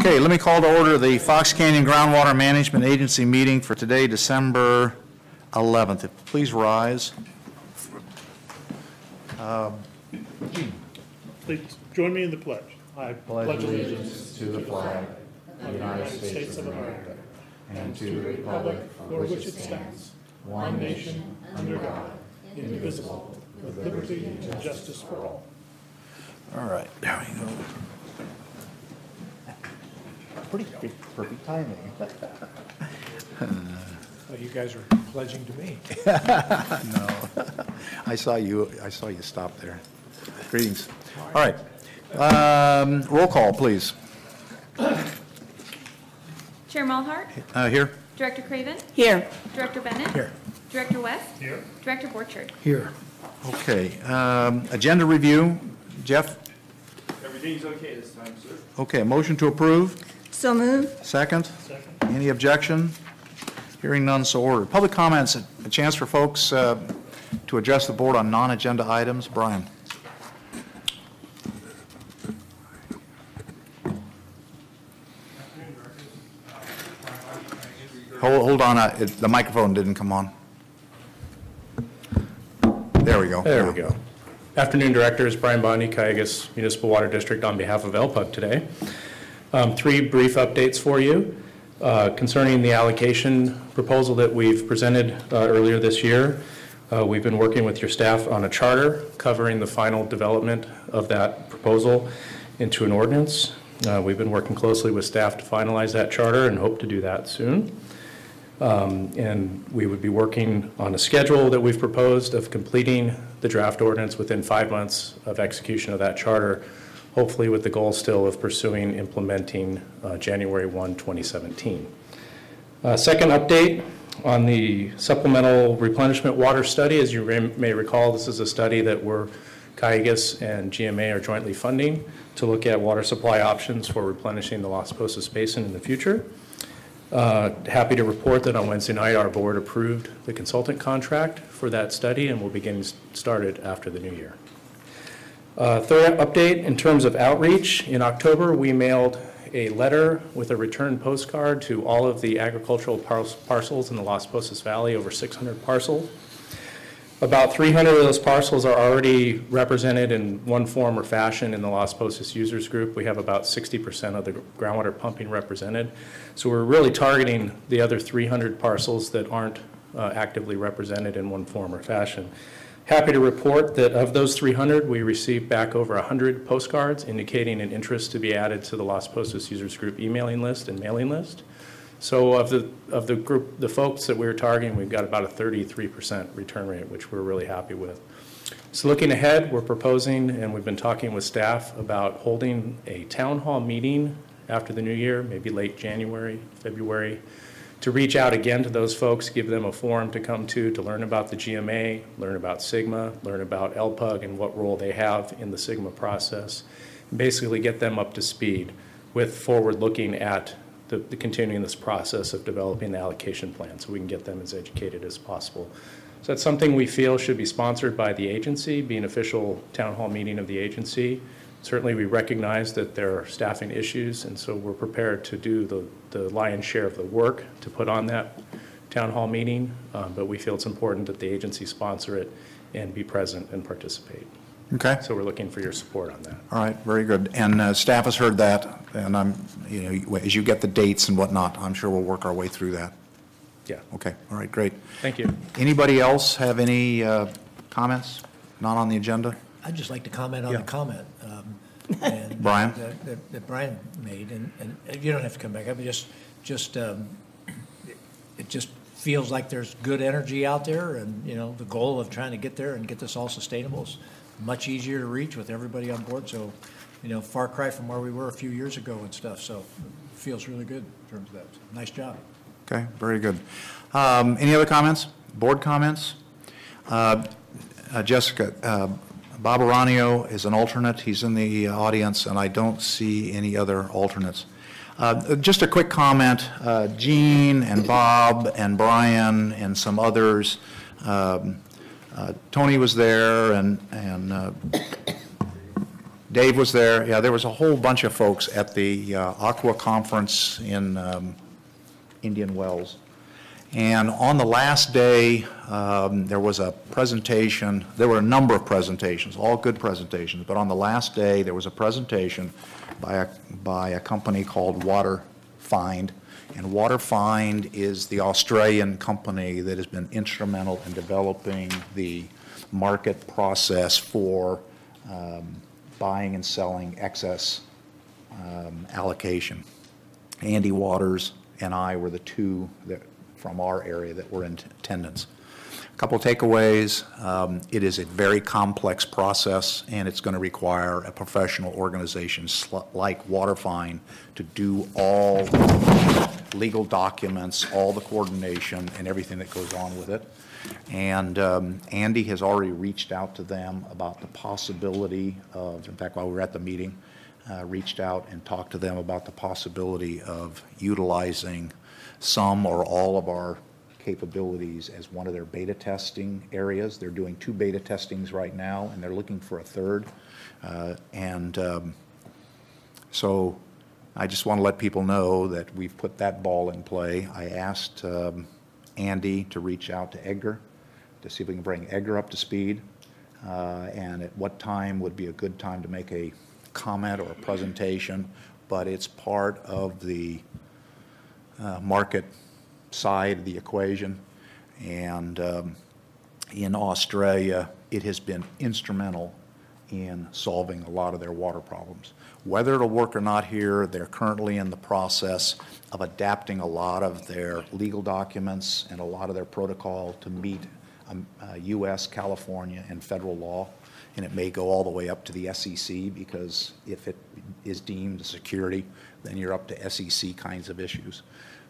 Okay, let me call to order the Fox Canyon Groundwater Management Agency meeting for today, December 11th. Please rise. Please join me in the pledge. I pledge allegiance to the flag of the United States of America and to the republic for which it stands, one nation, under God, indivisible, with liberty and justice for all. All right, there we go. Perfect timing. You guys are pledging to me. No, I saw you stop there. Greetings. All right, roll call, please. Chair Mulhart? Here. Director Craven? Here. Director Bennett? Here. Director West? Here. Director Borchard? Here. Okay, agenda review. Jeff? Everything's okay this time, sir. Okay, motion to approve. So moved. Second? Second. Any objection? Hearing none, so ordered. Public comments, a chance for folks to address the board on non-agenda items. Brian. Hold on, the microphone didn't come on. There we go. There we go. Afternoon, Directors. Brian Bondi, Cayugas Municipal Water District on behalf of LPUG today. Three brief updates for you concerning the allocation proposal that we've presented earlier this year. We've been working with your staff on a charter covering the final development of that proposal into an ordinance. We've been working closely with staff to finalize that charter and hope to do that soon. And we would be working on a schedule that we've proposed of completing the draft ordinance within 5 months of execution of that charter, hopefully with the goal still of pursuing implementing January 1, 2017. Second update on the supplemental replenishment water study. As you may recall, this is a study that Cayugas and GMA are jointly funding to look at water supply options for replenishing the Las Posas Basin in the future. Happy to report that on Wednesday night our board approved the consultant contract for that study and will be getting started after the new year. Third update in terms of outreach. In October we mailed a letter with a return postcard to all of the agricultural parcels in the Las Posas Valley, over 600 parcels. About 300 of those parcels are already represented in one form or fashion in the Las Posas users group. We have about 60% of the groundwater pumping represented. So we're really targeting the other 300 parcels that aren't actively represented in one form or fashion. Happy to report that of those 300, we received back over 100 postcards indicating an interest to be added to the Las Posas users group emailing list and mailing list. So of the group, the folks that we're targeting, we've got about a 33% return rate, which we're really happy with. So looking ahead, we're proposing, and we've been talking with staff about holding a town hall meeting after the new year, maybe late January, February, to reach out again to those folks, give them a forum to come to learn about the GMA, learn about SGMA, learn about LPUG and what role they have in the SGMA process, and basically get them up to speed with forward looking at the continuing this process of developing the allocation plan so we can get them as educated as possible. So that's something we feel should be sponsored by the agency, be an official town hall meeting of the agency. Certainly we recognize that there are staffing issues, and so we're prepared to do the lion's share of the work to put on that town hall meeting, but we feel it's important that the agency sponsor it and be present and participate. Okay. So we're looking for your support on that. All right, very good. And staff has heard that, and as you get the dates and whatnot, I'm sure we'll work our way through that. Yeah. Okay. All right, great. Thank you. Anybody else have any comments? Not on the agenda? I'd just like to comment on the comment Brian? that Brian made, and you don't have to come back up. It just feels like there's good energy out there, and the goal of trying to get there and get this all sustainable is much easier to reach with everybody on board. So, far cry from where we were a few years ago and stuff. So, it feels really good in terms of that. Nice job. Okay, very good. Any other comments? Board comments? Jessica, Bob Aranio is an alternate. He's in the audience, and I don't see any other alternates. Just a quick comment. Gene and Bob and Brian and some others, Tony was there, and Dave was there. Yeah, there was a whole bunch of folks at the Aqua Conference in Indian Wells. And on the last day, there was a presentation. There were a number of presentations, all good presentations. But on the last day, there was a presentation by a company called WaterFind. And WaterFind is the Australian company that has been instrumental in developing the market process for buying and selling excess allocation. Andy Waters and I were the two that from our area that were in attendance. A couple of takeaways. It is a very complex process, and it's going to require a professional organization like WaterFind to do all legal documents, all the coordination, and everything that goes on with it. And Andy has already reached out to them about the possibility of, in fact, while we were at the meeting, reached out and talked to them about the possibility of utilizing some or all of our capabilities as one of their beta testing areas. They're doing 2 beta testings right now, and they're looking for a third. So I just want to let people know that we've put that ball in play. I asked Andy to reach out to Edgar to see if we can bring Edgar up to speed, and at what time would be a good time to make a comment or a presentation, but it's part of the market side of the equation. And in Australia, it has been instrumental in solving a lot of their water problems. Whether it'll work or not here, they're currently in the process of adapting a lot of their legal documents and a lot of their protocol to meet U.S., California, and federal law. And it may go all the way up to the SEC, because if it is deemed a security, then you're up to SEC kinds of issues.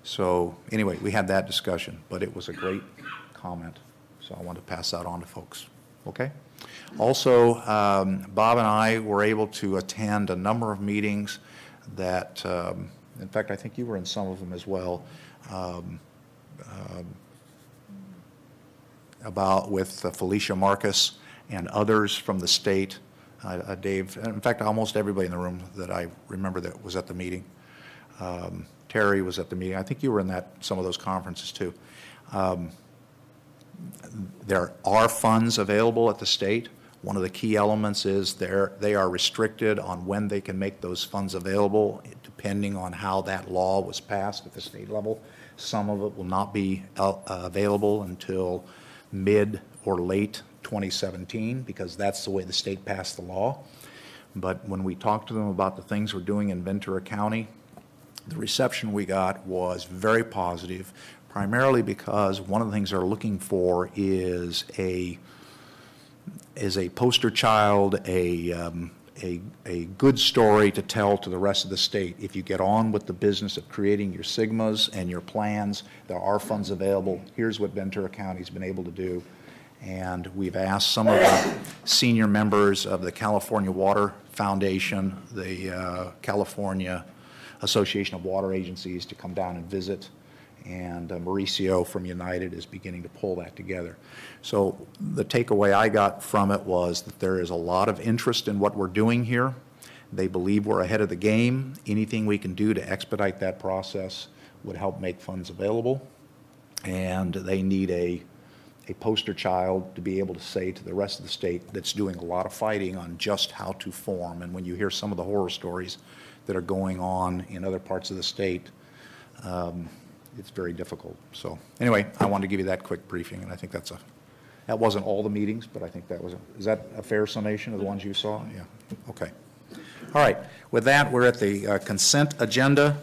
So anyway, we had that discussion, but it was a great comment. So I want to pass that on to folks. Okay? Also, Bob and I were able to attend a number of meetings that, in fact, I think you were in some of them as well, about with Felicia Marcus and others from the state. Dave, in fact, almost everybody in the room that I remember that was at the meeting. Terry was at the meeting. I think you were in some of those conferences too. There are funds available at the state. One of the key elements is they are restricted on when they can make those funds available, depending on how that law was passed at the state level. Some of it will not be available until mid or late 2017, because that's the way the state passed the law. But when we talked to them about the things we're doing in Ventura County, the reception we got was very positive, primarily because one of the things they're looking for is a poster child, a good story to tell to the rest of the state. If you get on with the business of creating your SIGMAs and your plans, there are funds available. Here's what Ventura County's been able to do. And we've asked some of the senior members of the California Water Foundation, the California Association of Water Agencies, to come down and visit. And Mauricio from United is beginning to pull that together. So the takeaway I got from it was that there is a lot of interest in what we're doing here. They believe we're ahead of the game. Anything we can do to expedite that process would help make funds available. And they need a poster child to be able to say to the rest of the state that's doing a lot of fighting on just how to form. And when you hear some of the horror stories that are going on in other parts of the state, it's very difficult. So anyway, I wanted to give you that quick briefing, and I think that wasn't all the meetings, but I think that was is that a fair summation of the ones you saw? Yeah. Okay. All right. With that, we're at the consent agenda.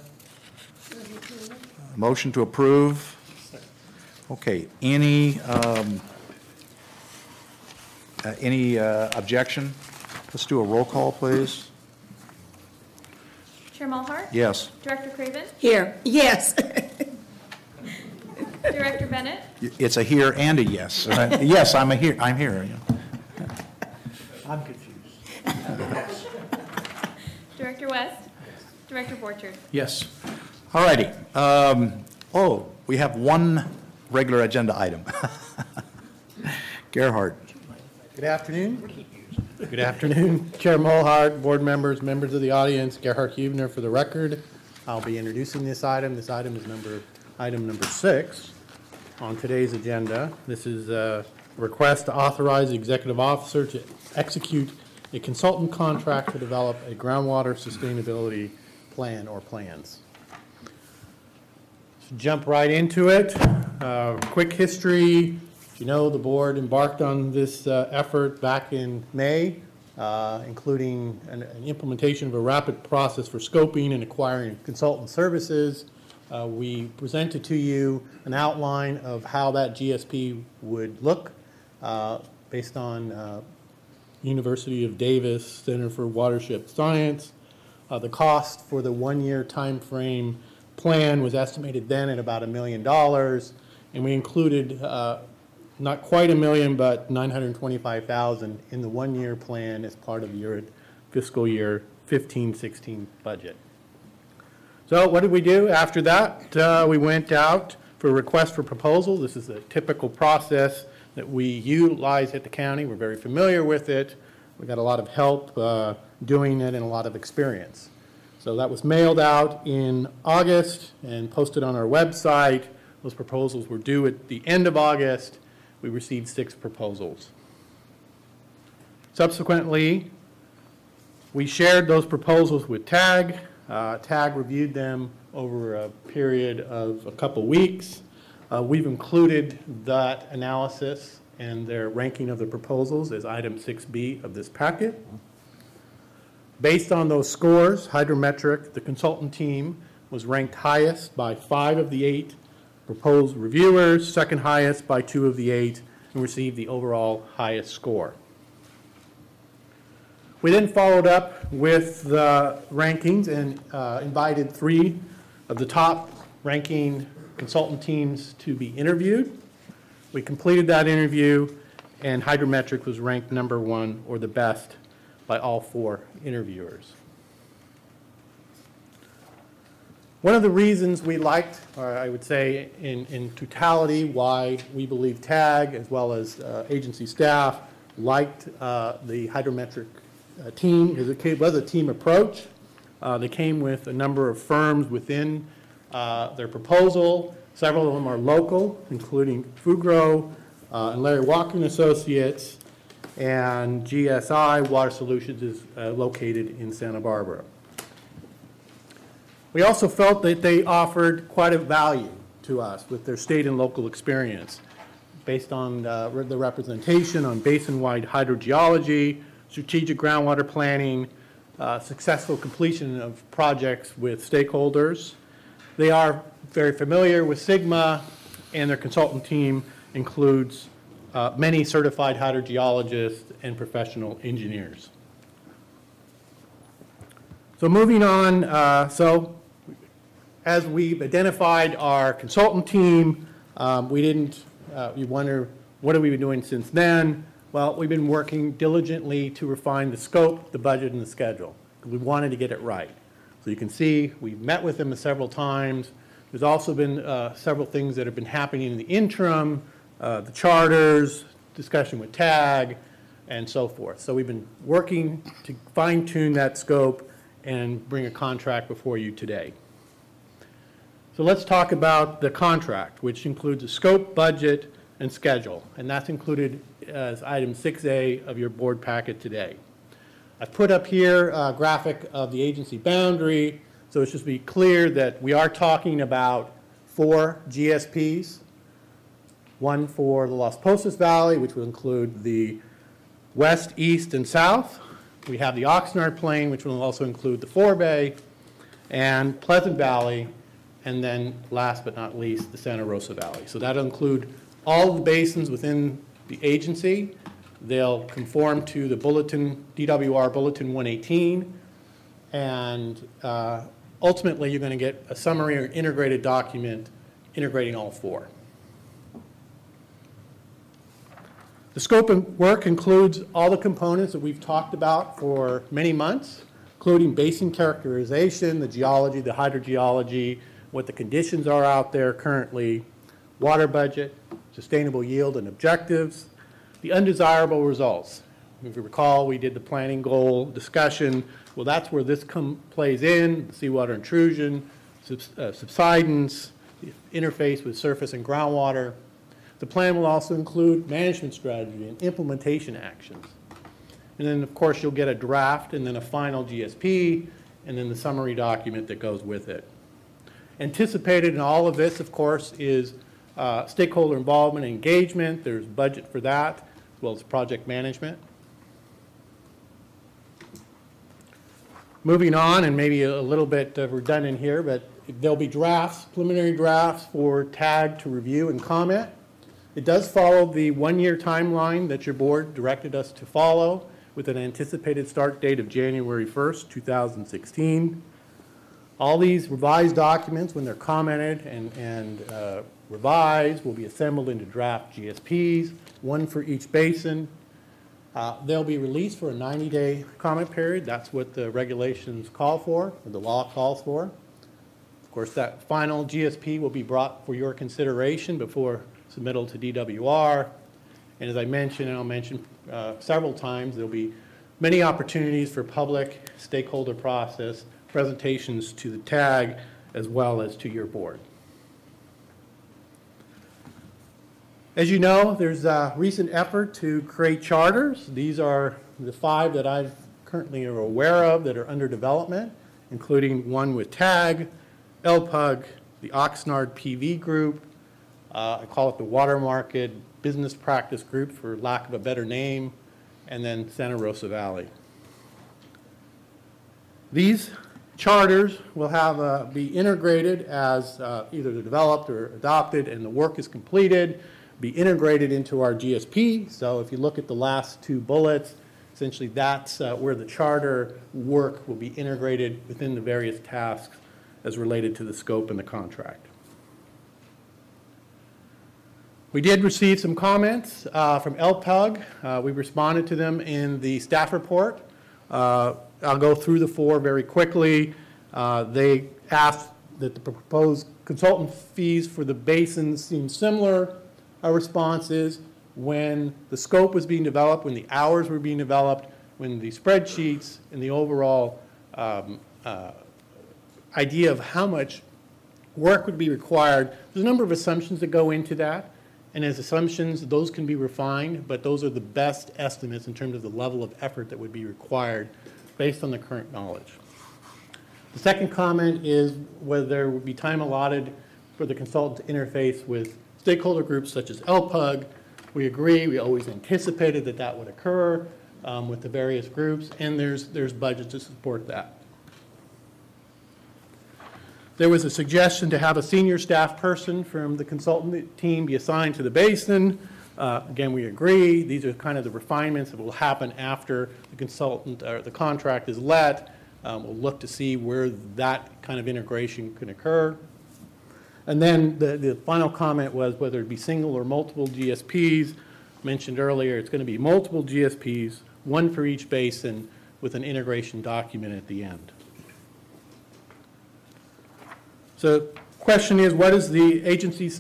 Motion to approve. Okay. Any objection? Let's do a roll call, please. Chair Mulhart? Yes. Director Craven? Here, yes. Director Bennett? It's a here and a yes. Yes, I'm here. I'm here. Yeah. I'm confused. Director West? Director Borchard? Yes. All righty. We have one regular agenda item. Gerhard. Good afternoon. Good afternoon, Chair Mulhart, board members, members of the audience, Gerhard Hubner for the record. I'll be introducing this item. This item is item number 6 on today's agenda. This is a request to authorize the executive officer to execute a consultant contract to develop a groundwater sustainability plan or plans. So jump right into it. Quick history. You know, the board embarked on this effort back in May, including an implementation of a rapid process for scoping and acquiring consultant services. We presented to you an outline of how that GSP would look based on University of Davis Center for Watershed Science. The cost for the one-year time frame plan was estimated then at about $1 million, and we included not quite $1 million, but $925,000 in the one-year plan as part of your fiscal year 15-16 budget. So what did we do after that? We went out for a request for proposal. This is a typical process that we utilize at the county. We're very familiar with it. We got a lot of help doing it and a lot of experience. So that was mailed out in August and posted on our website. Those proposals were due at the end of August. We received 6 proposals. Subsequently, we shared those proposals with TAG. TAG reviewed them over a period of a couple weeks. We've included that analysis and their ranking of the proposals as item 6B of this packet. Based on those scores, Hydrometric, the consultant team, was ranked highest by 5 of the 8 proposed reviewers, second highest by 2 of the 8, and received the overall highest score. We then followed up with the rankings and invited 3 of the top ranking consultant teams to be interviewed. We completed that interview, and Hydrometric was ranked number 1 or the best by all 4 interviewers. One of the reasons we liked, or I would say in totality, why we believe TAG as well as agency staff liked the Hydrometric team is it was a team approach. They came with a number of firms within their proposal. Several of them are local, including Fugro and Larry Walker and Associates, and GSI Water Solutions is located in Santa Barbara. We also felt that they offered quite a value to us with their state and local experience based on the representation on basin-wide hydrogeology, strategic groundwater planning, successful completion of projects with stakeholders. They are very familiar with SGMA, and their consultant team includes many certified hydrogeologists and professional engineers. So moving on, as we've identified our consultant team, you wonder, what have we been doing since then? Well, we've been working diligently to refine the scope, the budget, and the schedule. We wanted to get it right. So you can see we've met with them several times. There's also been several things that have been happening in the interim, the charters, discussion with TAG, and so forth. So we've been working to fine-tune that scope and bring a contract before you today. So let's talk about the contract, which includes a scope, budget, and schedule, and that's included as item 6A of your board packet today. I've put up here a graphic of the agency boundary, so it should be clear that we are talking about 4 GSPs, one for the Las Posas Valley, which will include the west, east, and south. We have the Oxnard Plain, which will also include the Forebay, and Pleasant Valley, and then last but not least, the Santa Rosa Valley. So that'll include all of the basins within the agency. They'll conform to the bulletin, DWR Bulletin 118, and ultimately you're going to get a summary or integrated document integrating all 4. The scope of work includes all the components that we've talked about for many months, including basin characterization, the geology, the hydrogeology, what the conditions are out there currently, water budget, sustainable yield and objectives, the undesirable results. If you recall, we did the planning goal discussion. Well, that's where this plays in, seawater intrusion, subsidence, interface with surface and groundwater. The plan will also include management strategy and implementation actions. And then, of course, you'll get a draft and then a final GSP and then the summary document that goes with it. Anticipated in all of this, of course, is stakeholder involvement and engagement. There's budget for that, as well as project management. Moving on, and maybe a little bit redundant here, but there'll be drafts, preliminary drafts for TAG to review and comment. It does follow the one-year timeline that your board directed us to follow, with an anticipated start date of January 1st, 2016. All these revised documents, when they're commented and revised, will be assembled into draft GSPs, one for each basin. They'll be released for a 90-day comment period. That's what the regulations call for, or the law calls for. Of course, that final GSP will be brought for your consideration before submittal to DWR. And as I mentioned, and I'll mention several times, there'll be many opportunities for public stakeholder process, presentations to the TAG, as well as to your board. As you know, there's a recent effort to create charters. These are the 5 that I currently are aware of that are under development, including one with TAG, LPUG, the Oxnard PV Group, I call it the Water Market Business Practice Group for lack of a better name, and then Santa Rosa Valley. These charters will have be integrated as either developed or adopted and the work is completed, be integrated into our GSP. So if you look at the last 2 bullets, essentially that's where the charter work will be integrated within the various tasks as related to the scope and the contract. We did receive some comments from LPUG. We responded to them in the staff report. I'll go through the 4 very quickly. They asked that the proposed consultant fees for the basins seem similar. Our response is when the scope was being developed, when the hours were being developed, when the spreadsheets and the overall idea of how much work would be required, there's a number of assumptions that go into that. And as assumptions, those can be refined, but those are the best estimates in terms of the level of effort that would be required based on the current knowledge. The second comment is whether there would be time allotted for the consultant to interface with stakeholder groups such as LPUG. We agree. We always anticipated that that would occur with the various groups, and there's budget to support that. There was a suggestion to have a senior staff person from the consultant team be assigned to the basin. Again, we agree. These are kind of the refinements that will happen after the consultant or the contract is let. We'll look to see where that kind of integration can occur. And then the final comment was whether it be single or multiple GSPs. Mentioned earlier, it's going to be multiple GSPs, one for each basin with an integration document at the end. So the question is, what is the agency's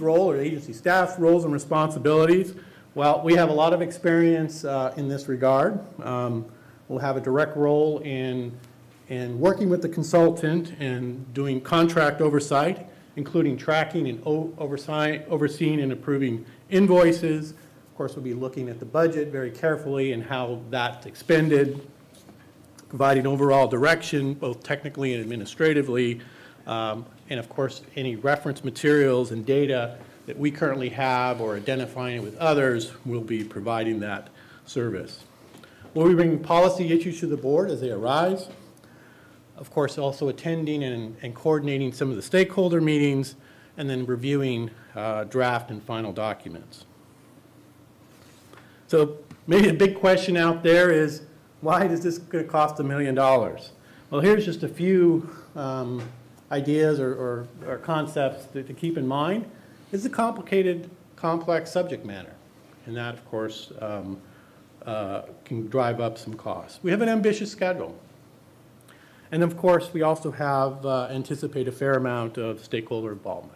role or agency staff's roles and responsibilities? Well, we have a lot of experience in this regard. We'll have a direct role in working with the consultant and doing contract oversight, including tracking and overseeing and approving invoices. Of course, we'll be looking at the budget very carefully and how that's expended, providing overall direction, both technically and administratively, and of course, any reference materials and data that we currently have or identifying it with others, will be providing that service. We'll be bringing policy issues to the board as they arise. Of course, also attending and coordinating some of the stakeholder meetings, and then reviewing draft and final documents. So maybe a big question out there is, why is this going to cost $1 million? Well, here's just a few ideas or concepts to keep in mind. It's a complicated, complex subject matter, and that, of course, can drive up some costs. We have an ambitious schedule. And, of course, we also have anticipate a fair amount of stakeholder involvement.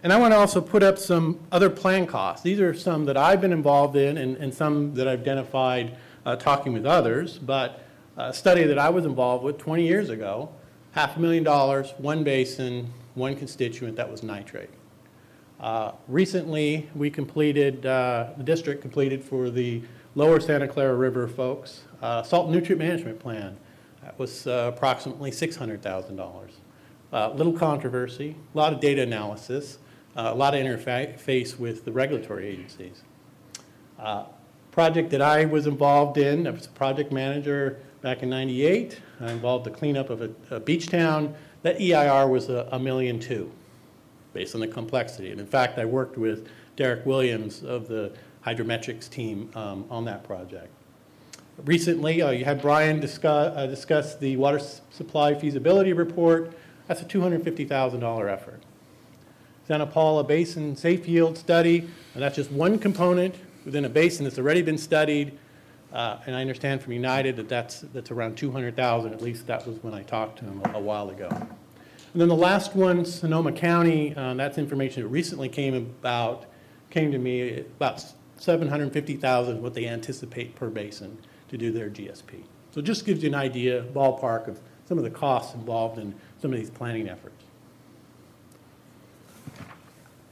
And I want to also put up some other plan costs. These are some that I've been involved in and some that I've identified talking with others. But a study that I was involved with 20 years ago, $500,000, one basin, one constituent, that was nitrate. Recently, we completed, the district completed for the lower Santa Clara River folks, salt and nutrient management plan. That was approximately $600,000. Little controversy, a lot of data analysis, a lot of interface with the regulatory agencies. Project that I was involved in, I was a project manager back in '98. I involved the cleanup of a beach town. That EIR was $1.2 million, based on the complexity. And in fact, I worked with Derek Williams of the hydrometrics team on that project. Recently, you had Brian discuss the water supply feasibility report. That's a $250,000 effort. Santa Paula Basin Safe Yield Study, and that's just one component within a basin that's already been studied. And I understand from United that that's around $200,000, at least that was when I talked to him a while ago. And then the last one, Sonoma County, that's information that recently came to me, about $750,000 what they anticipate per basin to do their GSP. So it just gives you an idea, ballpark, of some of the costs involved in some of these planning efforts.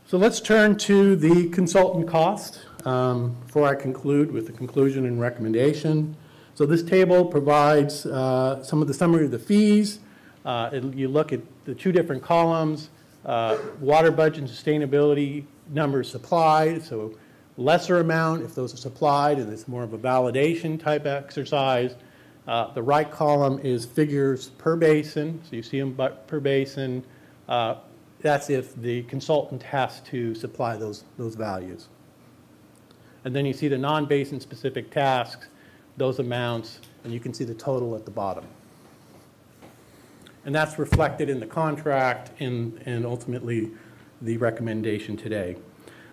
So let's turn to the consultant cost before I conclude with the conclusion and recommendation. So this table provides some of the summary of the fees. You look at the two different columns, water budget and sustainability numbers supplied, so lesser amount if those are supplied, and it's more of a validation type exercise. The right column is figures per basin, so you see them per basin. That's if the consultant has to supply those values. And then you see the non-basin specific tasks, those amounts, and you can see the total at the bottom. And that's reflected in the contract and ultimately the recommendation today.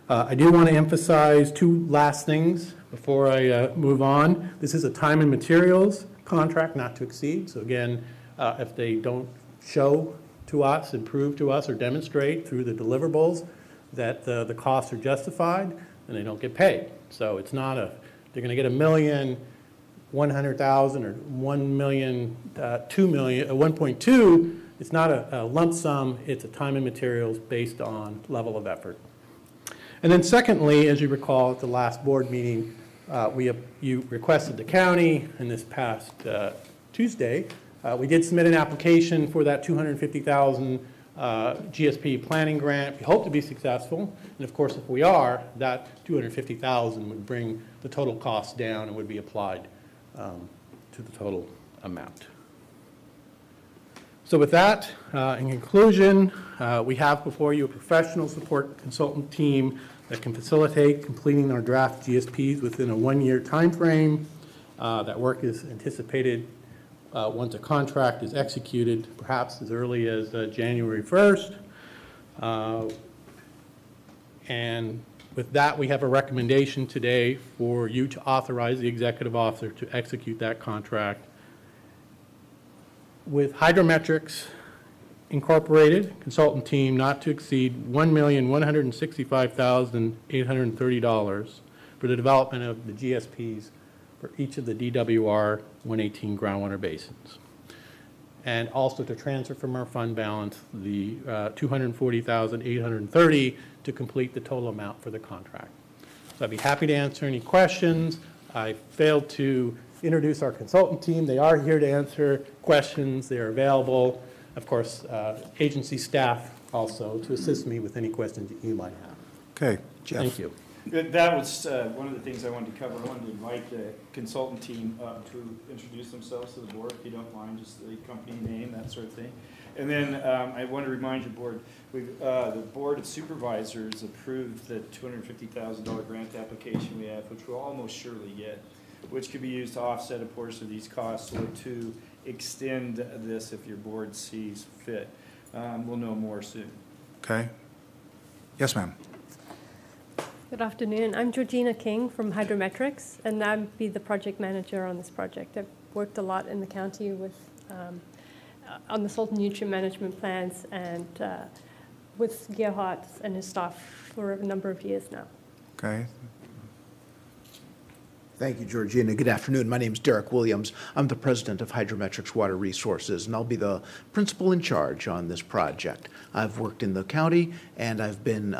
I do want to emphasize two last things before I move on. This is a time and materials contract not to exceed. So again, if they don't show to us and prove to us or demonstrate through the deliverables that the costs are justified, then they don't get paid. So it's not they're going to get $1,100,000 or $1.2. It's not a lump sum. It's a time and materials based on level of effort. And then secondly, as you recall at the last board meeting, you requested the county, and this past Tuesday, we did submit an application for that $250,000 GSP planning grant. We hope to be successful, and of course, if we are, that $250,000 would bring the total cost down and would be applied to the total amount. So with that, in conclusion, we have before you a professional support consultant team that can facilitate completing our draft GSPs within a 1-year time frame. That work is anticipated once a contract is executed, perhaps as early as January 1st. And with that, we have a recommendation today for you to authorize the executive officer to execute that contract with Hydrometrics Incorporated, consultant team not to exceed $1,165,830 for the development of the GSPs for each of the DWR 118 groundwater basins. And also to transfer from our fund balance the $240,830 to complete the total amount for the contract. So I'd be happy to answer any questions. I failed to introduce our consultant team. They are here to answer questions. They are available. Of course, agency staff also to assist me with any questions that you might have. Okay, Jeff. Thank you. That was one of the things I wanted to cover. I wanted to invite the consultant team to introduce themselves to the board, if you don't mind, just the company name, that sort of thing. And then I want to remind your board, the Board of Supervisors approved the $250,000 grant application we have, which we'll almost surely get, which could be used to offset a portion of these costs or to extend this if your board sees fit. We'll know more soon. Okay. Yes, ma'am. Good afternoon. I'm Georgina King from Hydrometrics, and I'll be the project manager on this project. I've worked a lot in the county with on the salt and nutrient management plans and with Gerhard and his staff for a number of years now. Okay. Thank you, Georgina. Good afternoon. My name is Derek Williams. I'm the president of Hydrometrics Water Resources, and I'll be the principal in charge on this project. I've worked in the county, and I've been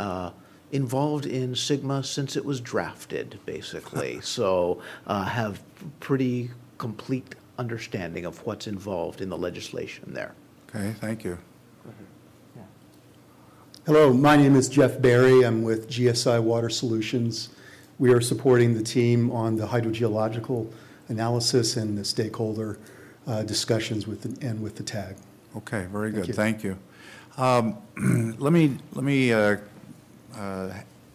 involved in SGMA since it was drafted, basically. So have pretty complete understanding of what's involved in the legislation there. Okay, thank you. Hello, my name is Jeff Barry. I'm with GSI Water Solutions. We are supporting the team on the hydrogeological analysis and the stakeholder discussions with the TAG. Okay, very good. Thank you. Thank you. Let me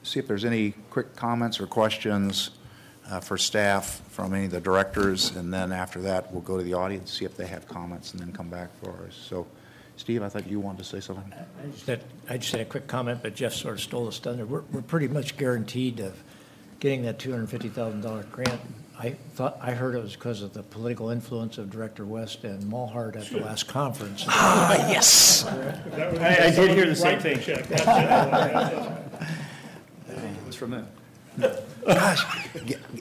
see if there's any quick comments or questions for staff from any of the directors, and then after that, we'll go to the audience, see if they have comments, and then come back for ours. So, Steve, I thought you wanted to say something. I just had a quick comment, but Jeff sort of stole us thunder. We're pretty much guaranteed of getting that $250,000 grant. I heard it was because of the political influence of Director West and Mulhart at the last conference. Yes! I did hear the same thing. It's from them. Gosh,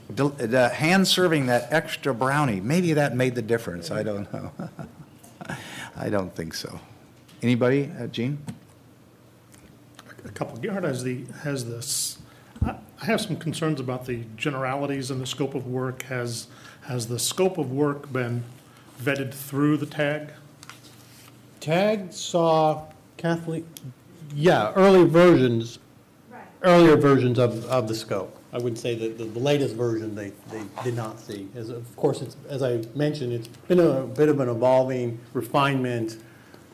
the hand serving that extra brownie, maybe that made the difference. I don't know. I don't think so. Anybody? Gene? A couple. Gerhard has this. I have some concerns about the generalities and the scope of work. Has the scope of work been vetted through the TAG? TAG saw Kathleen, earlier versions of the scope. I would say that the latest version they did not see. Of course, as I mentioned, it's been a bit of an evolving refinement,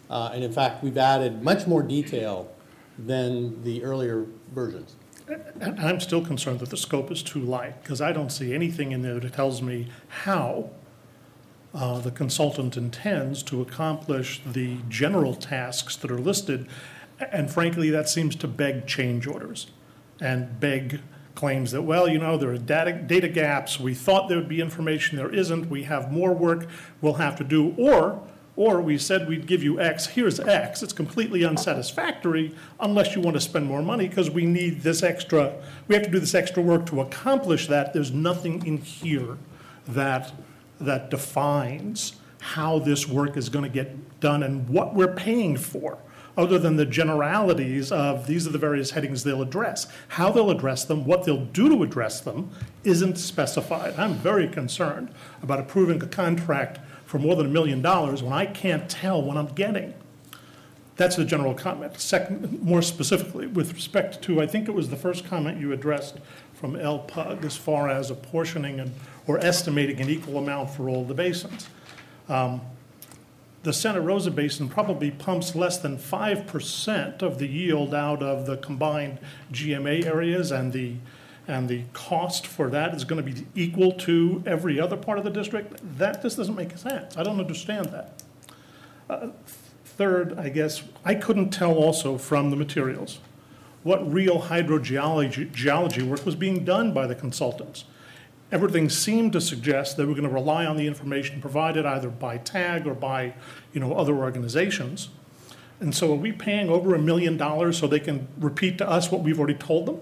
and in fact, we've added much more detail than the earlier versions. And I'm still concerned that the scope is too light, because I don't see anything in there that tells me how the consultant intends to accomplish the general tasks that are listed. And frankly, that seems to beg change orders and beg claims that, well, there are data gaps. We thought there would be information. There isn't. We have more work we'll have to do. Or we said we'd give you X. Here's X. It's completely unsatisfactory unless you want to spend more money, because we need this extra. We have to do this extra work to accomplish that. There's nothing in here that defines how this work is going to get done and what we're paying for, other than the generalities of these are the various headings they'll address. How they'll address them, what they'll do to address them, isn't specified. I'm very concerned about approving a contract for more than $1 million when I can't tell what I'm getting. That's the general comment. Second, more specifically, with respect to, I think it was the first comment you addressed from LPUG as far as apportioning or estimating an equal amount for all the basins. The Santa Rosa Basin probably pumps less than 5% of the yield out of the combined GMA areas, and the cost for that is going to be equal to every other part of the district. That just doesn't make sense. I don't understand that. Third, I guess, I couldn't tell also from the materials what real hydrogeology work was being done by the consultants. Everything seemed to suggest they were going to rely on the information provided either by TAG or by other organizations. And so are we paying over $1 million so they can repeat to us what we've already told them?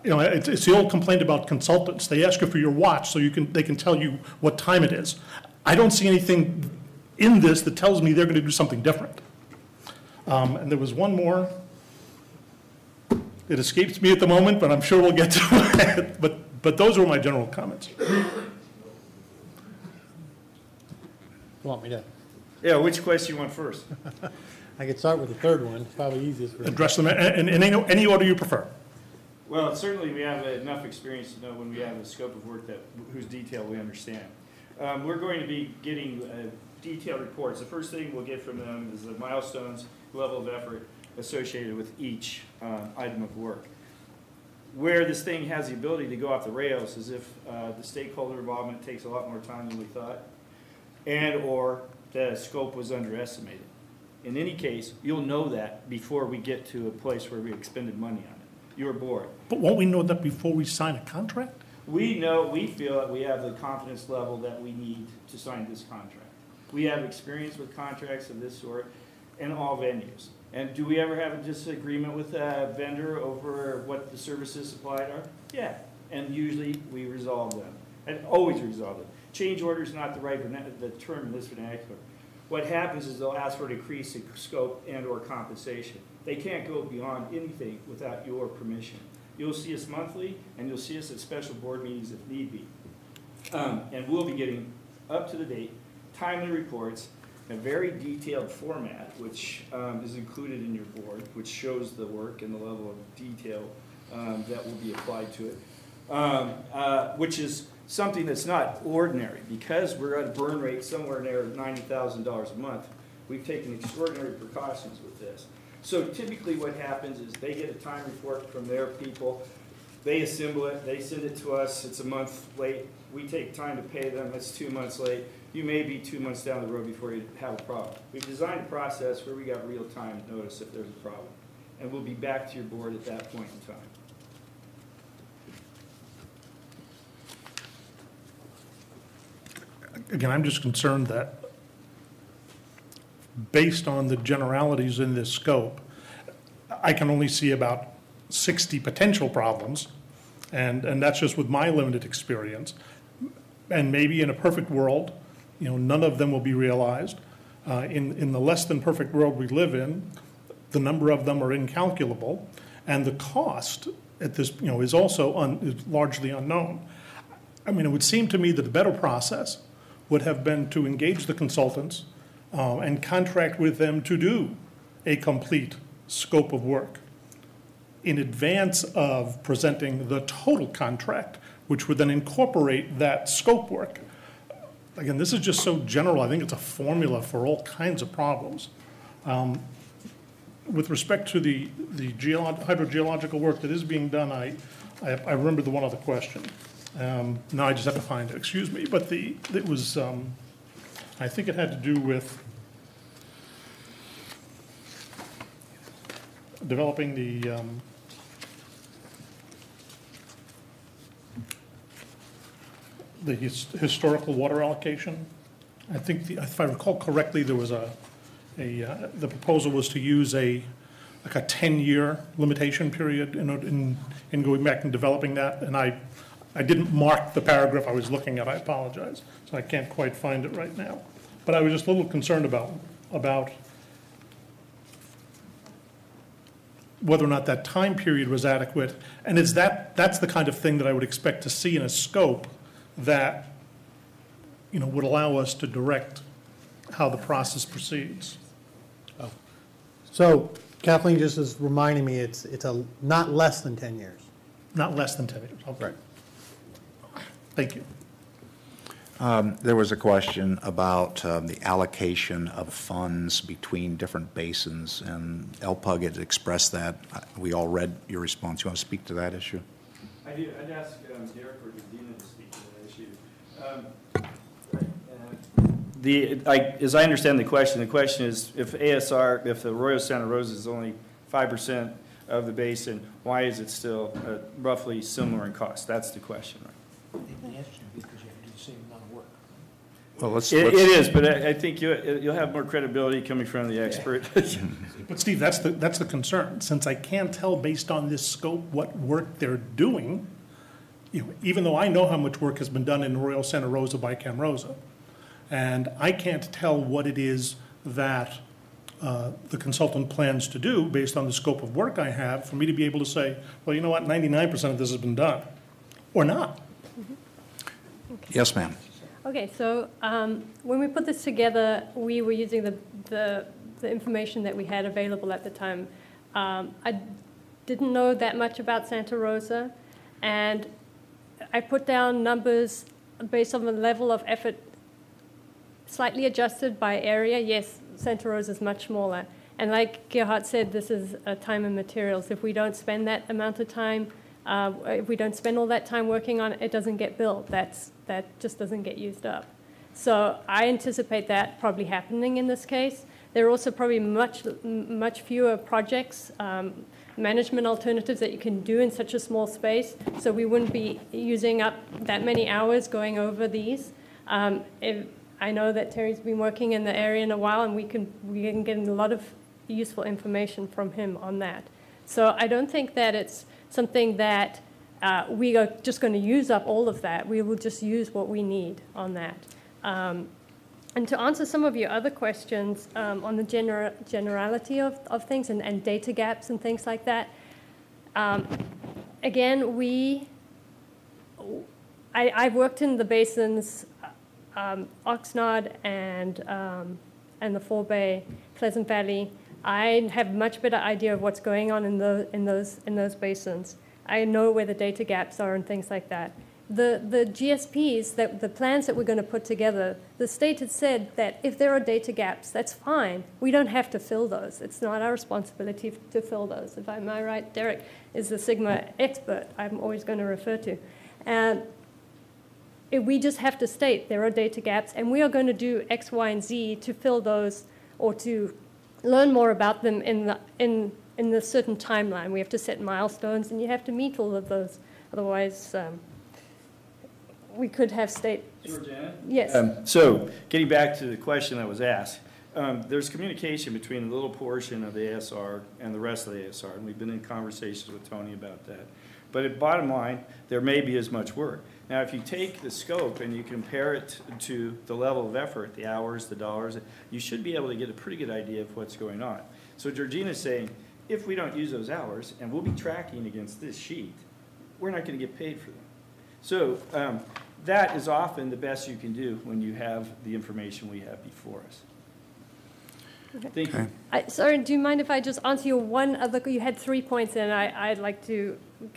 It's the old complaint about consultants. They ask you for your watch so they can tell you what time it is. I don't see anything in this that tells me they're going to do something different. And there was one more. It escapes me at the moment, but I'm sure we'll get to it. But those were my general comments. Want me to? Yeah, which question you want first? I could start with the third one. It's probably easiest for me. Address them in any order you prefer. Well, certainly we have enough experience to know when we have a scope of work whose detail we understand. We're going to be getting detailed reports. The first thing we'll get from them is the milestones, level of effort associated with each item of work. Where this thing has the ability to go off the rails is if the stakeholder involvement takes a lot more time than we thought, and or the scope was underestimated. In any case, you'll know that before we get to a place where we expended money on it. Your board. But won't we know that before we sign a contract? We feel that we have the confidence level that we need to sign this contract. We have experience with contracts of this sort in all venues. And do we ever have a disagreement with a vendor over what the services supplied are? Yeah, and usually we resolve them, and always resolve them. Change order is not the right the term in this vernacular. What happens is they'll ask for an increase in scope and or compensation. They can't go beyond anything without your permission. You'll see us monthly, and you'll see us at special board meetings if need be. And we'll be getting up-to-the-date, timely reports, a very detailed format, which is included in your board, which shows the work and the level of detail that will be applied to it, which is something that's not ordinary. Because we're at a burn rate somewhere near $90,000 a month, we've taken extraordinary precautions with this. So typically what happens is they get a time report from their people, they assemble it, they send it to us, it's a month late, we take time to pay them, it's 2 months late. You may be 2 months down the road before you have a problem. We've designed a process where we got real-time notice if there's a problem. And we'll be back to your board at that point in time. Again, I'm just concerned that based on the generalities in this scope, I can only see about 60 potential problems, and that's just with my limited experience. And maybe in a perfect world, none of them will be realized. In the less than perfect world we live in, the number of them are incalculable, and the cost at this, is also is largely unknown. I mean, it would seem to me that the better process would have been to engage the consultants and contract with them to do a complete scope of work in advance of presenting the total contract, which would then incorporate that scope work. Again, this is just so general. I think it's a formula for all kinds of problems. With respect to the hydrogeological work that is being done, I remember the one other question. Now I just have to find it, excuse me. But it was, I think it had to do with developing the historical water allocation. I think, if I recall correctly, there was the proposal was to use like a 10-year limitation period in going back and developing that. And I didn't mark the paragraph I was looking at. I apologize. So I can't quite find it right now. But I was just a little concerned about whether or not that time period was adequate. And that's the kind of thing that I would expect to see in a scope that would allow us to direct how the process proceeds. Oh. So Kathleen just is reminding me it's not less than 10 years. Not less than 10 years. Okay. Right. Thank you. There was a question about the allocation of funds between different basins, and LPUG had expressed that. We all read your response. You want to speak to that issue? I do. I'd ask Derek or Dina to speak to that issue. As I understand the question is if the Arroyo Santa Rosa is only 5% of the basin, why is it still roughly similar in cost? That's the question, right? The answer is because you have to do the same amount of work. Well, it is, but I think you'll have more credibility coming from the expert. But Steve, that's the concern. Since I can't tell based on this scope what work they're doing, even though I know how much work has been done in Arroyo Santa Rosa by Camrosa, and I can't tell what it is that the consultant plans to do based on the scope of work I have, for me to be able to say, well, you know what, 99% of this has been done, or not. Okay. Yes, ma'am. Okay, so when we put this together, we were using the information that we had available at the time. I didn't know that much about Santa Rosa, and I put down numbers based on the level of effort, slightly adjusted by area. Yes, Santa Rosa is much smaller. And like Gerhard said, this is time and materials. If we don't spend that amount of time, if we don't spend all that time working on it, it doesn't get built. That just doesn't get used up. So I anticipate that probably happening in this case. There are also probably much fewer projects, management alternatives that you can do in such a small space. So we wouldn't be using up that many hours going over these. I know that Terry's been working in the area in a while, and we can get a lot of useful information from him on that. So I don't think that it's something that we are just going to use up all of that. We will just use what we need on that. And to answer some of your other questions on the generality of things and data gaps and things like that, again, I've worked in the basins, Oxnard and the Forebay, Pleasant Valley. I have much better idea of what's going on in those basins. I know where the data gaps are and things like that. The GSPs, the plans that we're going to put together, the state has said that if there are data gaps, that's fine. We don't have to fill those. It's not our responsibility to fill those. If I'm right, Derek is the Sigma expert I'm always going to refer to. And we just have to state there are data gaps, and we are going to do X, Y, and Z to fill those or to learn more about them in the certain timeline. We have to set milestones, and you have to meet all of those. Otherwise, we could have state. Georgiana? Yes. So getting back to the question that was asked, there's communication between a little portion of the ASR and the rest of the ASR, and we've been in conversations with Tony about that. But at bottom line, there may be as much work. Now, if you take the scope and you compare it to the level of effort, the hours, the dollars, you should be able to get a pretty good idea of what's going on. So Georgina's saying, if we don't use those hours, and we'll be tracking against this sheet, we're not going to get paid for them. So that is often the best you can do when you have the information we have before us. Okay. Thank you. Sorry, do you mind if I just answer your one other? You had 3 points, and I'd like to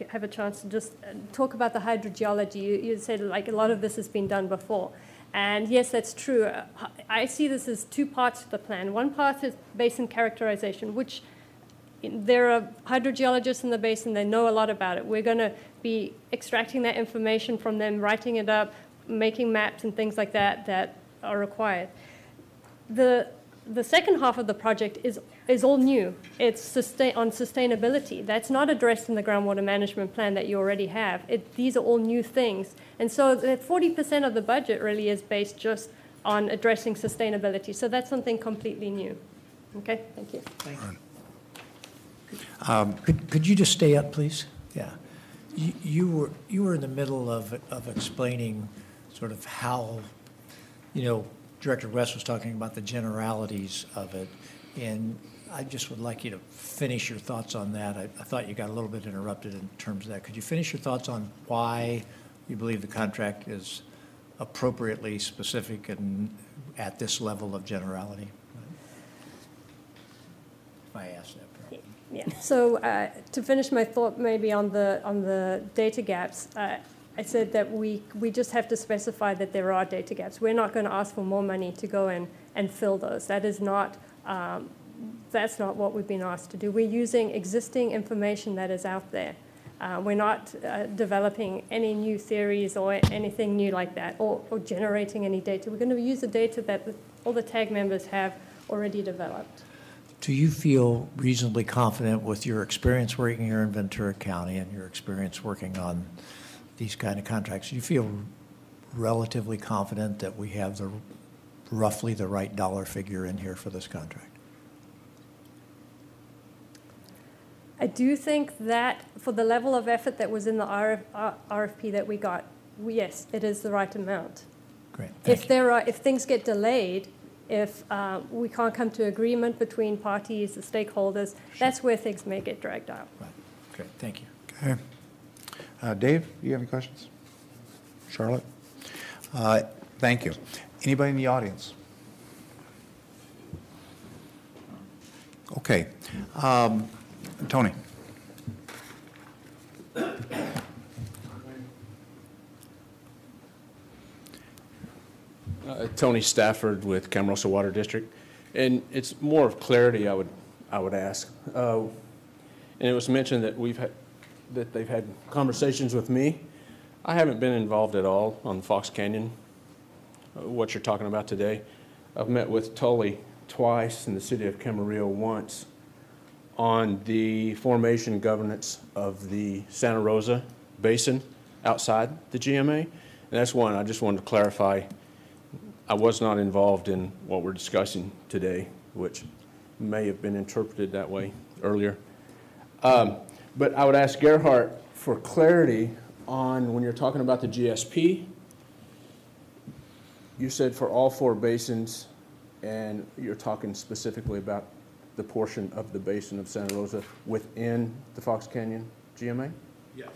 have a chance to just talk about the hydrogeology. You said like a lot of this has been done before. And yes, that's true. I see this as 2 parts to the plan. One part is basin characterization, which there are hydrogeologists in the basin, they know a lot about it. We're going to be extracting that information from them, writing it up, making maps and things like that that are required. The second half of the project is all new. It's on sustainability. That's not addressed in the groundwater management plan that you already have. These are all new things. And so 40% of the budget really is based just on addressing sustainability. So that's something completely new. Okay, thank you. Thank you. Could you just stay up, please? Yeah. You were in the middle of explaining sort of how, Director West was talking about the generalities of it, and I just would like you to finish your thoughts on that. I thought you got a little bit interrupted in terms of that. Could you finish your thoughts on why you believe the contract is appropriately specific and at this level of generality? If I asked that properly. Yeah. So to finish my thought maybe on the data gaps, I said that we just have to specify that there are data gaps. We're not going to ask for more money to go in and fill those. That is not, that's not what we've been asked to do. We're using existing information that is out there. We're not developing any new theories or anything new like that, or generating any data. We're going to use the data that all the TAG members have already developed. Do you feel reasonably confident with your experience working here in Ventura County and your experience working on these kind of contracts? Do you feel relatively confident that we have roughly the right dollar figure in here for this contract? I do think that for the level of effort that was in the RFP that we got, yes, it is the right amount. Great. If things get delayed, if we can't come to agreement between parties, the stakeholders, that's where things may get dragged out. Right. Great. Thank you. Okay. Dave, do you have any questions? Charlotte? Thank you. Anybody in the audience? Okay. Tony. Tony Stafford with Camarosa Water District, and it's more of clarity I would ask. And it was mentioned that they've had conversations with me. I haven't been involved at all on Fox Canyon, what you're talking about today. I've met with Tully twice and the city of Camarillo once on the formation governance of the Santa Rosa Basin outside the GMA. And that's one I just wanted to clarify. I was not involved in what we're discussing today, which may have been interpreted that way earlier. But I would ask Gerhard for clarity on when you're talking about the GSP. You said for all 4 basins, and you're talking specifically about the portion of the basin of Santa Rosa within the Fox Canyon GMA? Yes.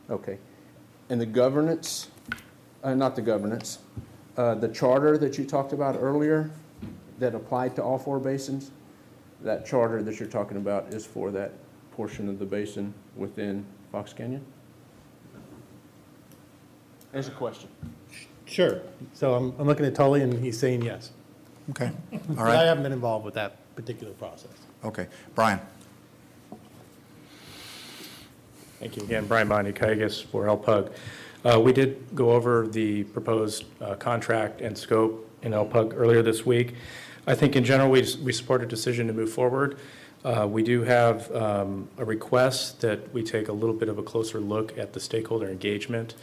Okay. And the governance, not the governance, the charter that you talked about earlier that applied to all 4 basins, that charter that you're talking about is for that portion of the basin within Fox Canyon? Answer the question. Sure. So I'm looking at Tully, and he's saying yes. Okay, all But I right, haven't been involved with that particular process. okay. Brian? Thank you again, Brian Bondi, Cayugas for LPUG. We did go over the proposed contract and scope in LPUG earlier this week. I think in general, we support a decision to move forward. We do have a request that we take a little bit of a closer look at the stakeholder engagement.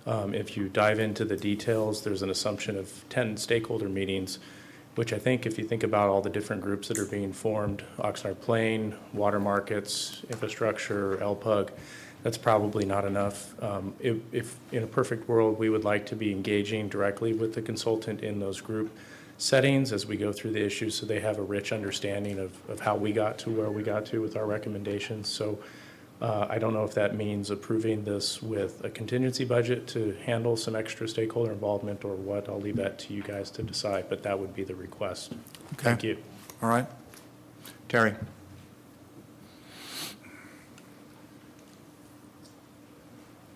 If you dive into the details, there's an assumption of 10 stakeholder meetings, which I think if you think about all the different groups that are being formed, Oxnard Plain, water markets, infrastructure, LPUG, that's probably not enough. If in a perfect world, we would like to be engaging directly with the consultant in those group settings as we go through the issues so they have a rich understanding of how we got to where we got to with our recommendations. So I don't know if that means approving this with a contingency budget to handle some extra stakeholder involvement or what. I'll leave that to you guys to decide, but that would be the request. Okay. Thank you. All right. Terry?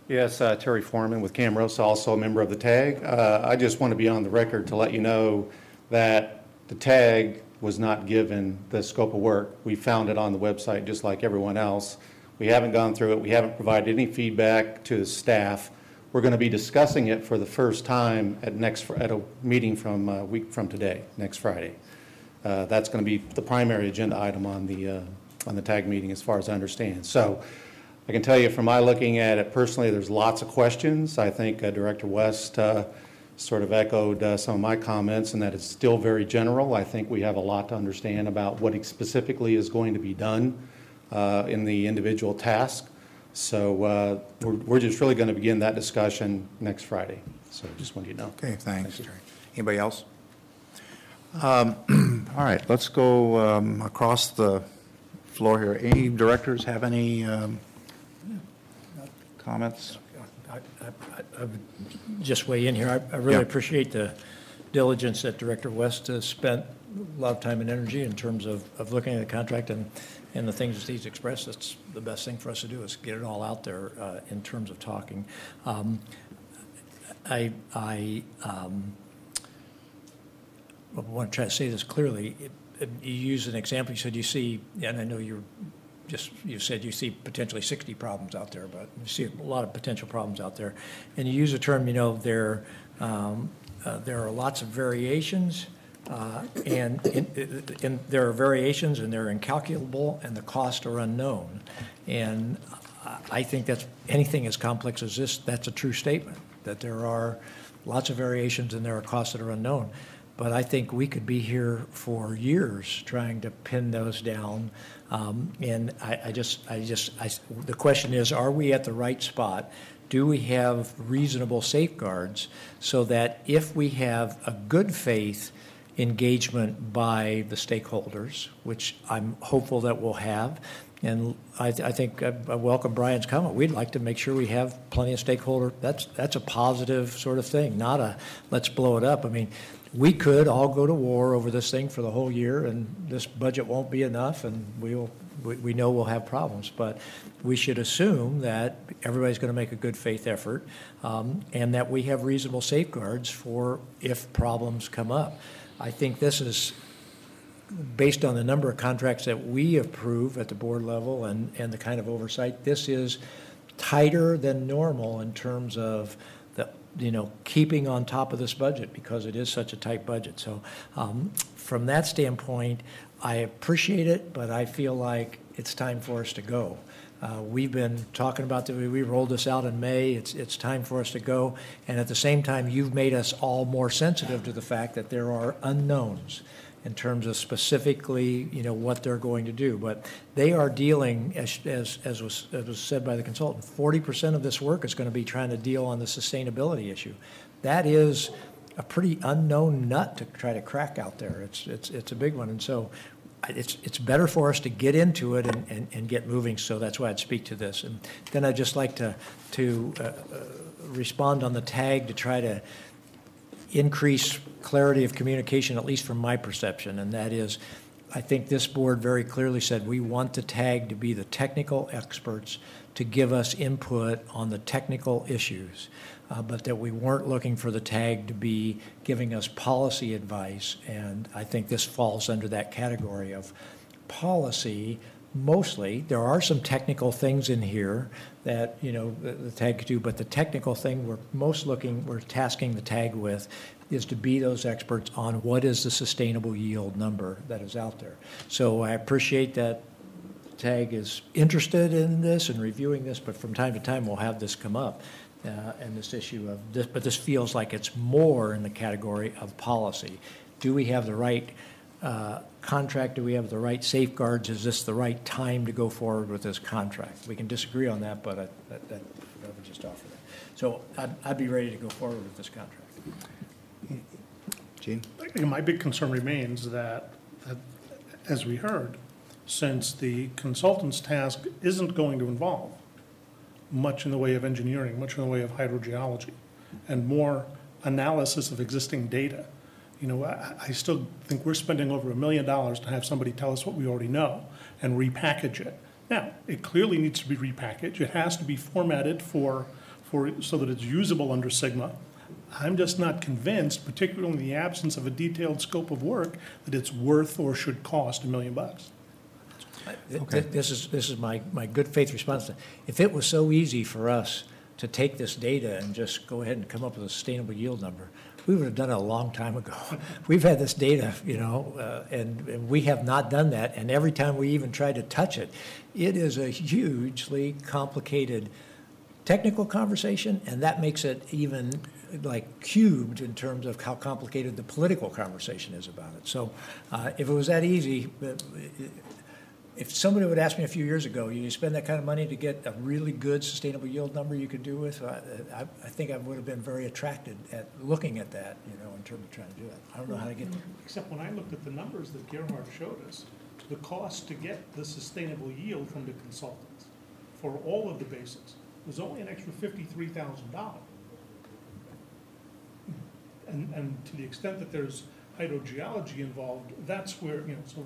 Yes, Terry Foreman with Camarosa, also a member of the TAG. I just want to be on the record to let you know that the TAG was not given the scope of work. We found it on the website just like everyone else. We haven't gone through it. We haven't provided any feedback to the staff. We're going to be discussing it for the first time at a meeting from a week from today, next Friday. That's going to be the primary agenda item on the TAG meeting as far as I understand. So I can tell you from my looking at it personally, there's lots of questions. I think Director West sort of echoed some of my comments and that it's still very general. I think we have a lot to understand about what specifically is going to be done in the individual task. So we're just really going to begin that discussion next Friday. So just wanted you to know. Okay, thanks, Terry. Anybody else? All right, let's go across the floor here. Any directors have any comments? I would just weigh in here. I really appreciate the diligence that Director West has spent a lot of time and energy in terms of looking at the contract and the things that he's expressed. That's the best thing for us to do is get it all out there in terms of talking. I want to try to say this clearly. You used an example. You said you see, and I know you said you see potentially 60 problems out there, but you see a lot of potential problems out there. And you use the term, there are lots of variations, and there are variations, and they're incalculable, and the costs are unknown. And I think that's anything as complex as this. That's a true statement, that there are lots of variations and there are costs that are unknown. But I think we could be here for years trying to pin those down. And the question is, are we at the right spot? Do we have reasonable safeguards so that if we have a good faith engagement by the stakeholders, which I'm hopeful that we'll have, and I think I welcome Brian's comment. We'd like to make sure we have plenty of stakeholder. That's a positive sort of thing, not a let's blow it up. I mean, we could all go to war over this thing for the whole year, and this budget won't be enough, and we know we'll have problems. But we should assume that everybody's going to make a good faith effort, and that we have reasonable safeguards for if problems come up. I think this is based on the number of contracts that we approve at the board level and the kind of oversight. This is tighter than normal in terms of keeping on top of this budget because it is such a tight budget. So from that standpoint, I appreciate it, but I feel like it's time for us to go. We've been talking about we rolled this out in May. It's time for us to go. And at the same time, you've made us all more sensitive to the fact that there are unknowns. in terms of specifically, you know, what they're going to do. But they are dealing, as was said by the consultant, 40% of this work is going to be trying to deal on the sustainability issue. That is a pretty unknown nut to try to crack out there. It's a big one, and so it's better for us to get into it and get moving. So that's why I'd speak to this. And then I'd just like to respond on the tag to try to increase clarity of communication, at least from my perception, and that is, I think this board very clearly said we want the tag to be the technical experts to give us input on the technical issues, but that we weren't looking for the tag to be giving us policy advice, and I think this falls under that category of policy. Mostly, there are some technical things in here that, you know, the tag could do, but the technical thing we're tasking the tag with is to be those experts on what is the sustainable yield number that is out there. So I appreciate that tag is interested in this and reviewing this, but from time to time we'll have this come up and this issue of this, but this feels like it's more in the category of policy. Do we have the right contract? Do we have the right safeguards? Is this the right time to go forward with this contract? We can disagree on that, but I would just offer that. So I'd be ready to go forward with this contract. Gene? My big concern remains that, as we heard, since the consultant's task isn't going to involve much in the way of engineering, much in the way of hydrogeology, and more analysis of existing data, you know, I still think we're spending over $1 million to have somebody tell us what we already know and repackage it. Now, it clearly needs to be repackaged. It has to be formatted so that it's usable under Sigma. I'm just not convinced, particularly in the absence of a detailed scope of work, that it's worth or should cost $1 million. Okay. This is my good faith response. If it was so easy for us to take this data and just go ahead and come up with a sustainable yield number, we would have done it a long time ago. We've had this data, you know, and we have not done that. And every time we even try to touch it, it is a hugely complicated technical conversation, and that makes it even like cubed in terms of how complicated the political conversation is about it. So if it was that easy, if somebody would ask me a few years ago, you spend that kind of money to get a really good sustainable yield number you could do with, I think I would have been very attracted at looking at that, you know, in terms of trying to do that. I don't know how to get there. Except when I looked at the numbers that Gerhard showed us, the cost to get the sustainable yield from the consultants for all of the basins was only an extra $53,000. And to the extent that there's hydrogeology involved, that's where, you know, so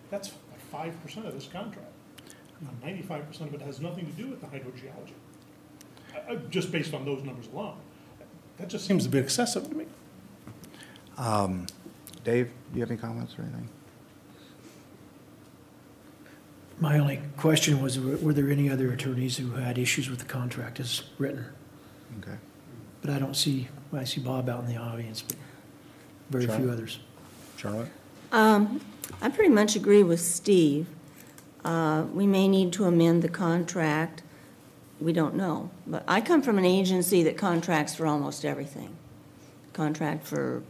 that's 5% of this contract. 95% of it has nothing to do with the hydrogeology, just based on those numbers alone. That just seems a bit excessive to me. Dave, do you have any comments or anything? My only question was, were there any other attorneys who had issues with the contract as written? Okay. But I see Bob out in the audience, but very few others. Charlotte? I pretty much agree with Steve. We may need to amend the contract. We don't know. But I come from an agency that contracts for almost everything. Contract for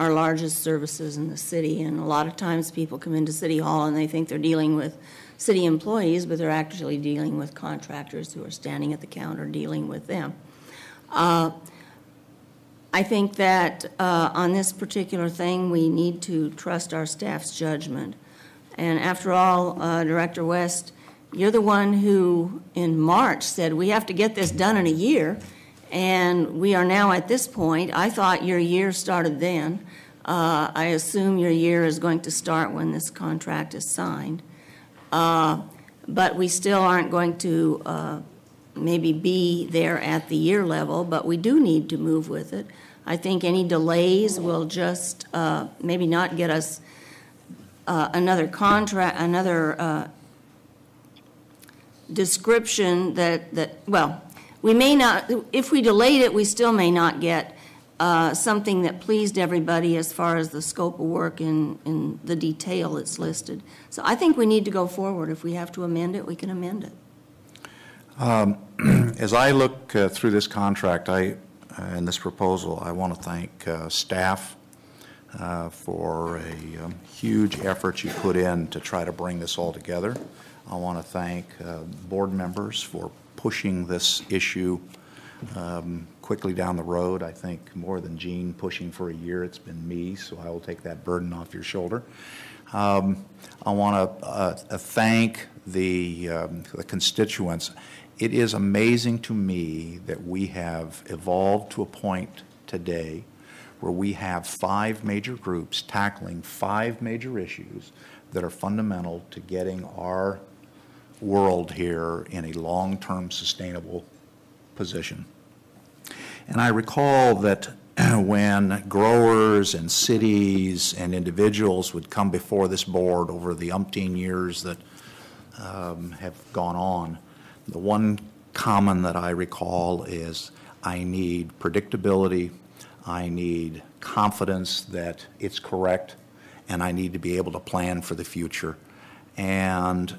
our largest services in the city, and a lot of times people come into City Hall and they think they're dealing with city employees, but they're actually dealing with contractors who are standing at the counter dealing with them. I think that on this particular thing, we need to trust our staff's judgment. And after all, Director West, you're the one who in March said we have to get this done in a year, and we are now at this point. I thought your year started then. I assume your year is going to start when this contract is signed. But we still aren't going to maybe be there at the year level, but we do need to move with it. I think any delays will just maybe not get us another contract, another description well, we may not, if we delayed it, we still may not get something that pleased everybody as far as the scope of work in the detail that's listed. So I think we need to go forward. If we have to amend it, we can amend it. As I look through this contract and this proposal, I want to thank staff for a huge effort you put in to try to bring this all together. I want to thank board members for pushing this issue quickly down the road. I think more than Gene pushing for a year, it's been me, so I will take that burden off your shoulder. I want to thank the constituents. It is amazing to me that we have evolved to a point today where we have 5 major groups tackling 5 major issues that are fundamental to getting our world here in a long-term sustainable position. And I recall that when growers and cities and individuals would come before this board over the umpteen years that have gone on, the one common that I recall is I need predictability, I need confidence that it's correct, and I need to be able to plan for the future. And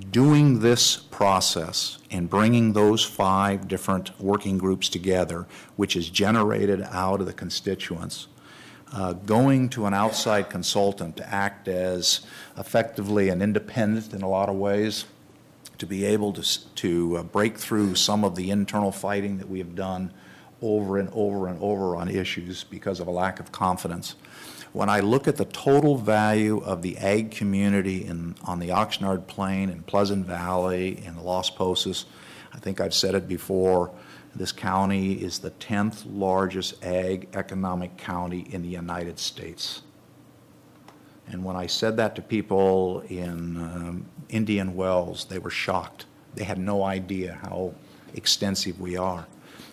doing this process and bringing those 5 different working groups together, which is generated out of the constituents, going to an outside consultant to act as effectively an independent in a lot of ways, to be able to break through some of the internal fighting that we have done over and over and over on issues because of a lack of confidence. When I look at the total value of the ag community on the Oxnard Plain and Pleasant Valley and the Las Posas, I think I've said it before, this county is the 10th largest ag economic county in the United States. And when I said that to people in Indian Wells, they were shocked. They had no idea how extensive we are.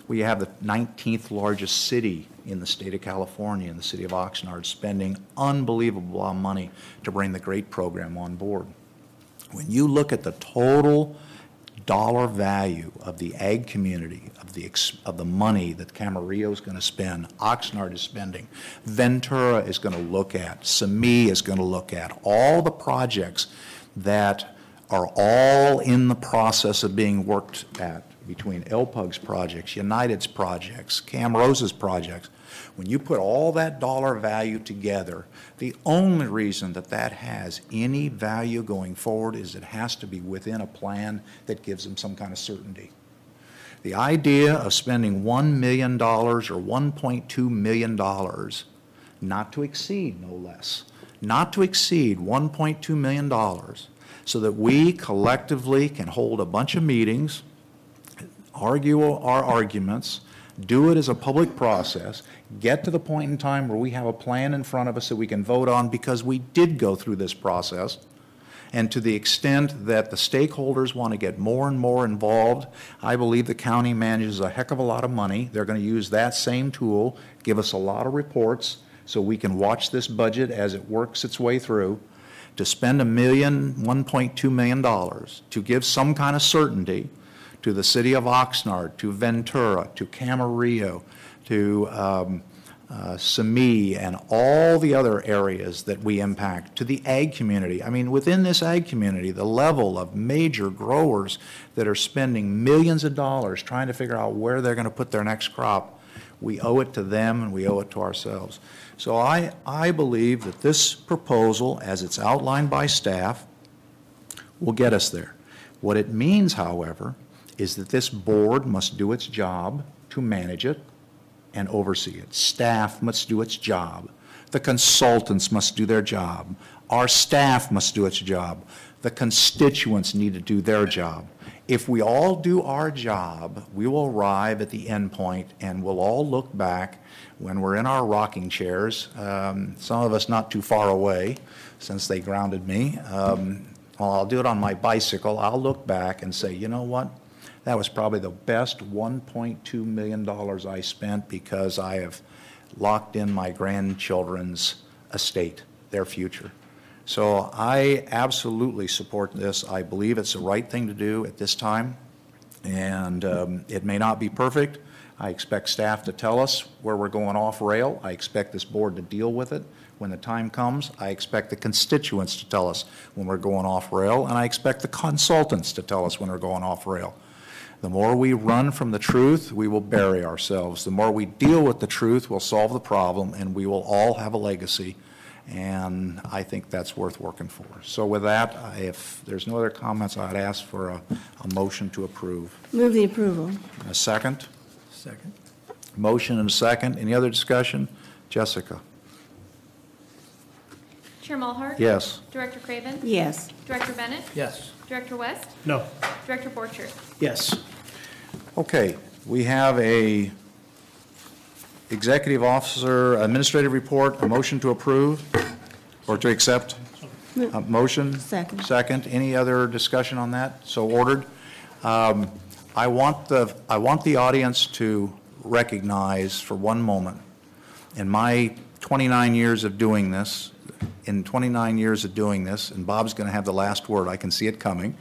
We have the 19th largest city in the state of California, in the city of Oxnard, spending unbelievable amount of money to bring the GREAT program on board. When you look at the total dollar value of the ag community, of the money that Camarillo is going to spend, Oxnard is spending, Ventura is going to look at, SEMI is going to look at, all the projects that are all in the process of being worked at between LPUG's projects, United's projects, Cam Rosa's projects. When you put all that dollar value together, the only reason that that has any value going forward is it has to be within a plan that gives them some kind of certainty. The idea of spending $1 million or $1.2 million, not to exceed, no less, not to exceed $1.2 million, so that we collectively can hold a bunch of meetings, argue our arguments, do it as a public process, get to the point in time where we have a plan in front of us that we can vote on because we did go through this process. And to the extent that the stakeholders want to get more and more involved, I believe the county manages a heck of a lot of money. They're going to use that same tool, give us a lot of reports so we can watch this budget as it works its way through, to spend $1.2 million to give some kind of certainty to the city of Oxnard, to Ventura, to Camarillo, to SEMI, and all the other areas that we impact, to the ag community. I mean, within this ag community, the level of major growers that are spending millions of dollars trying to figure out where they're going to put their next crop, we owe it to them and we owe it to ourselves. So I believe that this proposal, as it's outlined by staff, will get us there. What it means, however, is that this board must do its job to manage it and oversee it. Staff must do its job. The consultants must do their job. Our staff must do its job. The constituents need to do their job. If we all do our job, we will arrive at the end point and we'll all look back when we're in our rocking chairs, some of us not too far away since they grounded me. Well, I'll do it on my bicycle. I'll look back and say, you know what? That was probably the best $1.2 million I spent because I have locked in my grandchildren's estate, their future. So I absolutely support this. I believe it's the right thing to do at this time. And it may not be perfect. I expect staff to tell us where we're going off rail. I expect this board to deal with it when the time comes. I expect the constituents to tell us when we're going off rail. And I expect the consultants to tell us when we're going off rail. The more we run from the truth, we will bury ourselves. The more we deal with the truth, we'll solve the problem, and we will all have a legacy. And I think that's worth working for. So with that, if there's no other comments, I'd ask for a motion to approve. Move the approval. A second? Second. Motion and a second. Any other discussion? Jessica? Chair Mulhart? Yes. Director Craven? Yes. Director Bennett? Yes. Director West? No. Director Borchert? Yes. Okay, we have a executive officer administrative report, a motion to approve or to accept. A motion? Second. Second. Any other discussion on that? So ordered. I want the audience to recognize for one moment, in my 29 years of doing this, and Bob's going to have the last word, I can see it coming.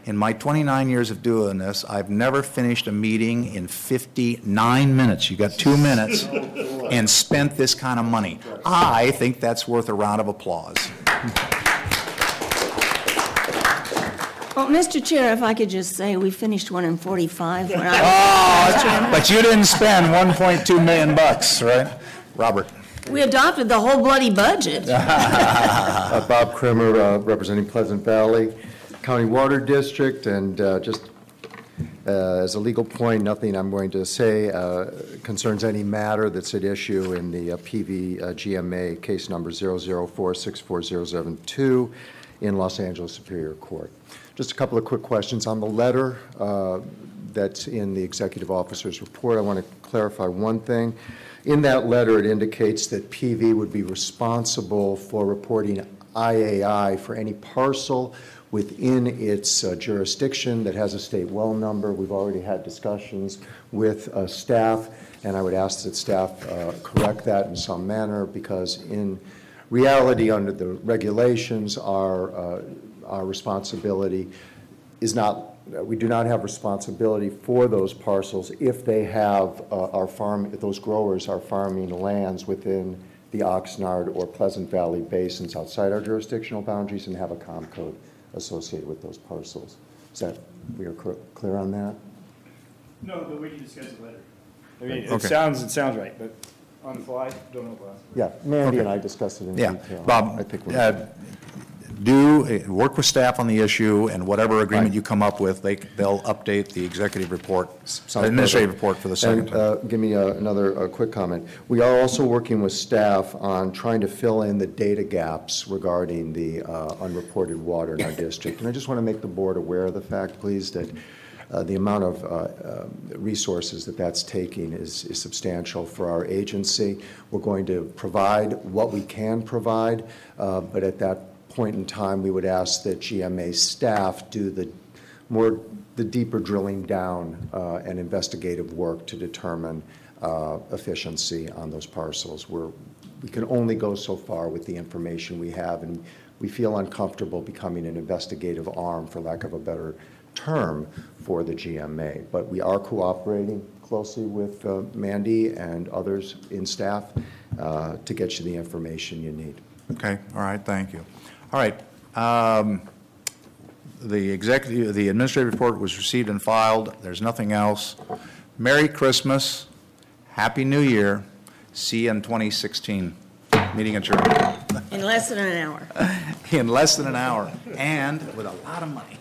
In my 29 years of doing this, I've never finished a meeting in 59 minutes. You got 2 minutes and spent this kind of money. I think that's worth a round of applause. Well, Mr. Chair, if I could just say, we finished one in 45 when I was chairman. But you didn't spend 1.2 million bucks, right? Robert. We adopted the whole bloody budget. Bob Krimmer, representing Pleasant Valley County Water District, and just as a legal point, nothing I'm going to say concerns any matter that's at issue in the FCGMA case number 004640072 in Los Angeles Superior Court. Just a couple of quick questions on the letter that's in the executive officer's report. I want to clarify one thing. In that letter, it indicates that PV would be responsible for reporting IAI for any parcel within its jurisdiction that has a state well number. We've already had discussions with staff, and I would ask that staff correct that in some manner, because in reality, under the regulations, our responsibility is not, we do not have responsibility for those parcels if they have if those growers are farming lands within the Oxnard or Pleasant Valley basins outside our jurisdictional boundaries and have a COM code associated with those parcels. Is that, we are clear on that? No, but we can discuss it later. I mean, Okay. it sounds right, but on the fly, don't know about it. Yeah, Mandy and I discussed it in detail. Bob, I think work with staff on the issue, and whatever agreement you come up with, they'll update the executive report, administrative report for the second time. Give me another quick comment. We are also working with staff on trying to fill in the data gaps regarding the unreported water in our district. And I just want to make the board aware of the fact, please, that the amount of resources that's taking is substantial for our agency. We're going to provide what we can provide, but at that point in time, we would ask that GMA staff do the deeper drilling down and investigative work to determine efficiency on those parcels. We can only go so far with the information we have, and we feel uncomfortable becoming an investigative arm, for lack of a better term, for the GMA. But we are cooperating closely with Mandy and others in staff to get you the information you need. Okay, all right, thank you. All right, the administrative report was received and filed. There's nothing else. Merry Christmas, Happy New Year. See you in 2016. Meeting adjourned. In less than an hour. In less than an hour, and with a lot of money.